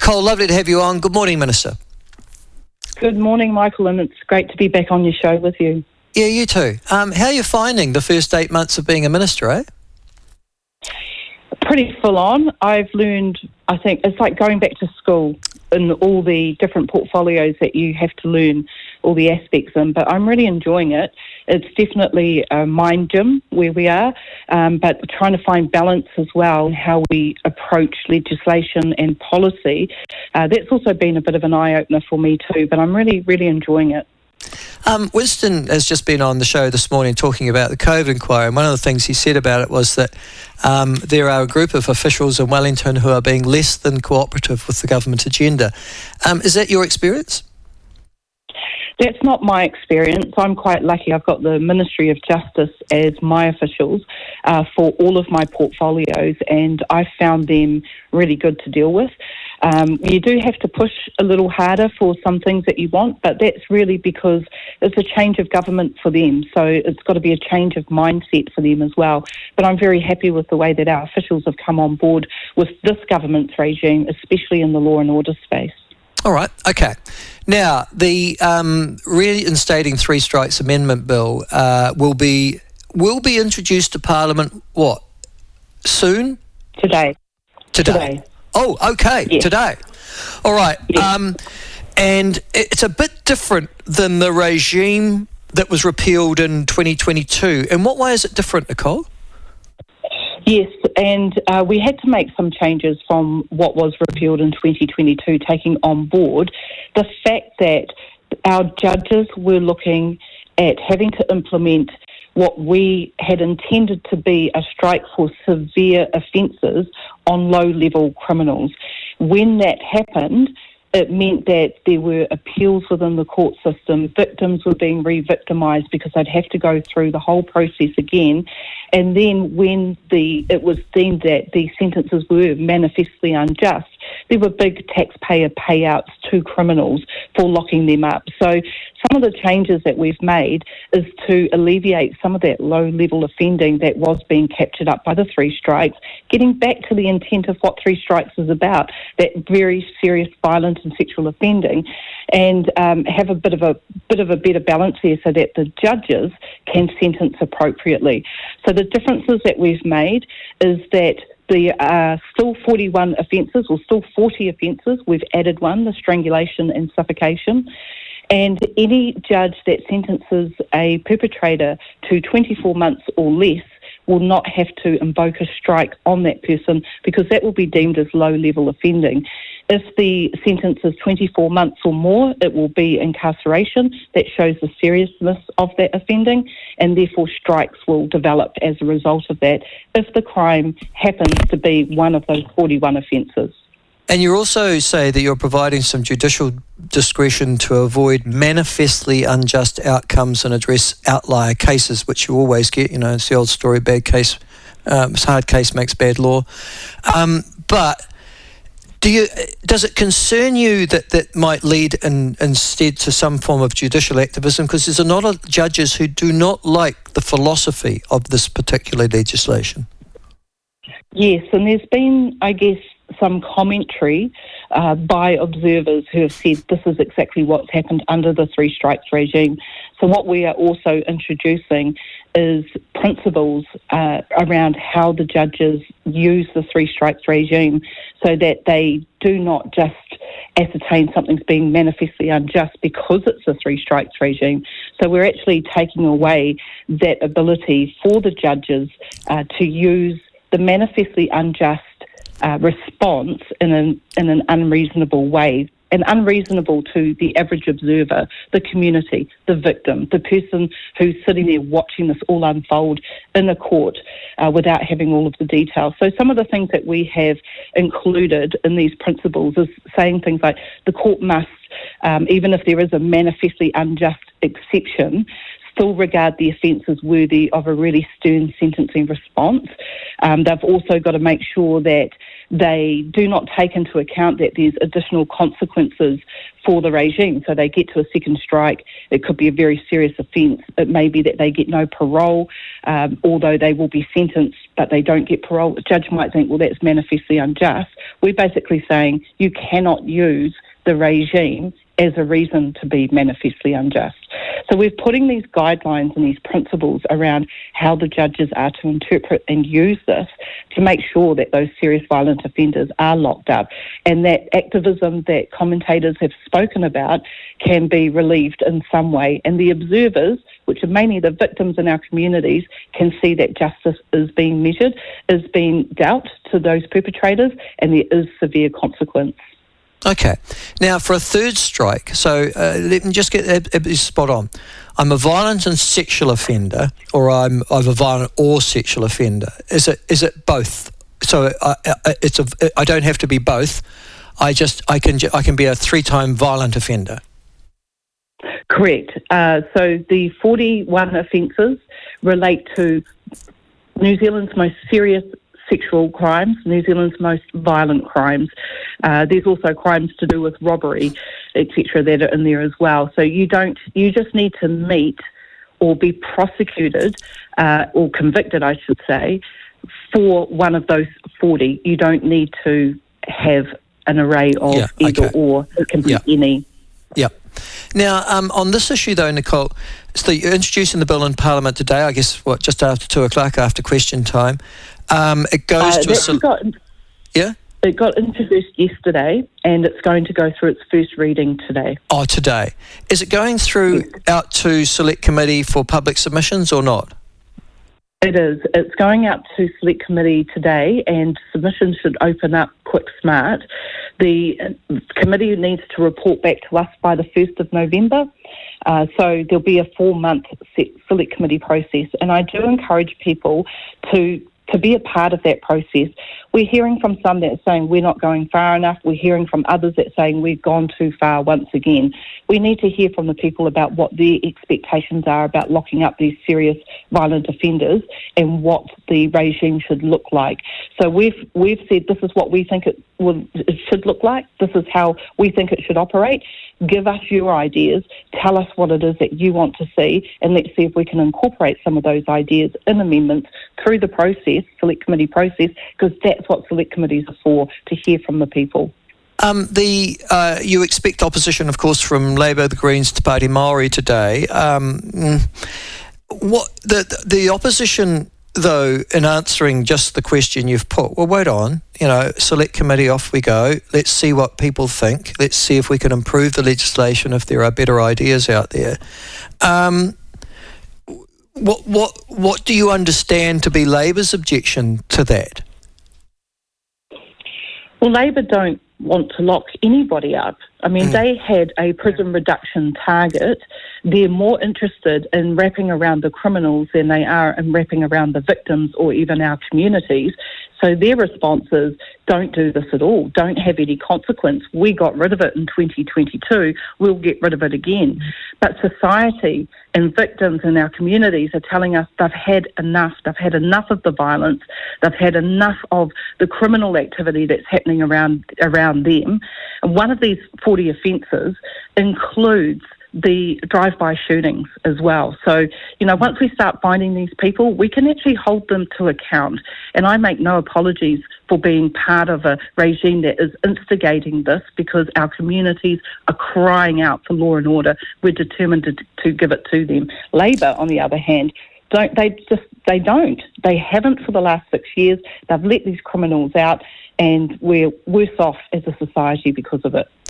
Nicole, lovely to have you on. Good morning, Minister. Good morning, Michael, and it's great to be back on your show with you. Yeah, you too. How are you finding the first 8 months of being a minister, eh? Pretty full on. I've learned, I think, it's like going back to school in all the different portfolios that you have to learn all the aspects in, but I'm really enjoying it. It's definitely a mind gym where we are, but trying to find balance as well in how we approach legislation and policy. That's also been a bit of an eye-opener for me too, but I'm really, really enjoying it. Winston has just been on the show this morning talking about the COVID inquiry, and one of the things he said about it was that there are a group of officials in Wellington who are being less than cooperative with the government agenda. Is that your experience? That's not my experience. I'm quite lucky. I've got the Ministry of Justice as my officials for all of my portfolios, and I found them really good to deal with. You do have to push a little harder for some things that you want, but that's really because it's a change of government for them. So it's got to be a change of mindset for them as well. But I'm very happy with the way that our officials have come on board with this government's regime, especially in the law and order space. All right, okay. Now, the reinstating three strikes amendment bill will be introduced to Parliament, what, soon? Today. Oh, okay, yes. Today. All right. Yes. And it's a bit different than the regime that was repealed in 2022. In what way is it different, Nicole? Yes, and we had to make some changes from what was repealed in 2022, taking on board the fact that our judges were looking at having to implement what we had intended to be a strike for severe offences on low-level criminals. When that happened, it meant that there were appeals within the court system. Victims were being re-victimised because they'd have to go through the whole process again. And then when it was deemed that the sentences were manifestly unjust, there were big taxpayer payouts to criminals for locking them up. So some of the changes that we've made is to alleviate some of that low-level offending that was being captured up by the three strikes, getting back to the intent of what three strikes is about, that very serious violent and sexual offending, and have a bit of a better balance there so that the judges can sentence appropriately. So the differences that we've made is that there are still 41 offences, or still 40 offences. We've added one, the strangulation and suffocation. And any judge that sentences a perpetrator to 24 months or less will not have to invoke a strike on that person because that will be deemed as low-level offending. If the sentence is 24 months or more, it will be incarceration. That shows the seriousness of that offending, and therefore strikes will develop as a result of that if the crime happens to be one of those 41 offences. And you also say that you're providing some judicial discretion to avoid manifestly unjust outcomes and address outlier cases, which you always get. You know, it's the old story, bad case, hard case makes bad law. But does it concern you that might lead instead to some form of judicial activism? Because there's a lot of judges who do not like the philosophy of this particular legislation. Yes, and there's been, I guess, some commentary by observers who have said this is exactly what's happened under the three strikes regime. So what we are also introducing is principles around how the judges use the three strikes regime so that they do not just ascertain something's being manifestly unjust because it's a three strikes regime. So we're actually taking away that ability for the judges to use the manifestly unjust response in an unreasonable way, and unreasonable to the average observer, the community, the victim, the person who's sitting there watching this all unfold in a court without having all of the details. So some of the things that we have included in these principles is saying things like the court must, even if there is a manifestly unjust exception, still regard the offence as worthy of a really stern sentencing response. They've also got to make sure that they do not take into account that there's additional consequences for the regime. So they get to a second strike, it could be a very serious offence. It may be that they get no parole, although they will be sentenced, but they don't get parole. A judge might think, well, that's manifestly unjust. We're basically saying you cannot use the regime as a reason to be manifestly unjust. So we're putting these guidelines and these principles around how the judges are to interpret and use this to make sure that those serious violent offenders are locked up, and that activism that commentators have spoken about can be relieved in some way. And the observers, which are mainly the victims in our communities, can see that justice is being measured, is being dealt to those perpetrators, and there is severe consequence. Okay. Now, for a third strike, so let me just get this spot on. I'm a violent and sexual offender, or I'm a violent or sexual offender. Is it both? So I don't have to be both. I can be a 3-time violent offender. Correct. So the 41 offences relate to New Zealand's most serious sexual crimes, New Zealand's most violent crimes. There's also crimes to do with robbery, etc., that are in there as well. So you just need to meet or be prosecuted or convicted, I should say, for one of those 40. You don't need to have an array of either or. It can be any. Yeah. Now, on this issue, though, Nicole, so you're introducing the bill in Parliament today, I guess, just after 2 o'clock, after question time. It goes to It got introduced yesterday, and it's going to go through its first reading today. Oh, today. Is it going through out to Select Committee for public submissions or not? It is. It's going out to Select Committee today, and submissions should open up quick smart. The committee needs to report back to us by the 1st of November. So there'll be a 4-month Select Committee process, and I do encourage people to be a part of that process. We're hearing from some that are saying we're not going far enough. We're hearing from others that are saying we've gone too far once again. We need to hear from the people about what their expectations are about locking up these serious violent offenders and what the regime should look like. So we've said this is what we think it should look like. This is how we think it should operate. Give us your ideas. Tell us what it is that you want to see, and let's see if we can incorporate some of those ideas in amendments through the process, Select Committee process, because that's what Select Committees are for, to hear from the people. You expect opposition, of course, from Labour, the Greens, Te Pāti Māori today. What the opposition, though, in answering just the question you've put, well, wait on, Select Committee, off we go. Let's see what people think. Let's see if we can improve the legislation if there are better ideas out there. What do you understand to be Labour's objection to that? Well, Labour don't want to lock anybody up. I mean, they had a prison reduction target. They're more interested in wrapping around the criminals than they are in wrapping around the victims or even our communities. So their response is, don't do this at all. Don't have any consequence. We got rid of it in 2022. We'll get rid of it again. But society and victims in our communities are telling us they've had enough. They've had enough of the violence. They've had enough of the criminal activity that's happening around them. And one of these 40 offences includes the drive-by shootings as well. So, once we start finding these people, we can actually hold them to account. And I make no apologies for being part of a regime that is instigating this, because our communities are crying out for law and order. We're determined to give it to them. Labour, on the other hand, they don't. They haven't for the last 6 years. They've let these criminals out, and we're worse off as a society because of it.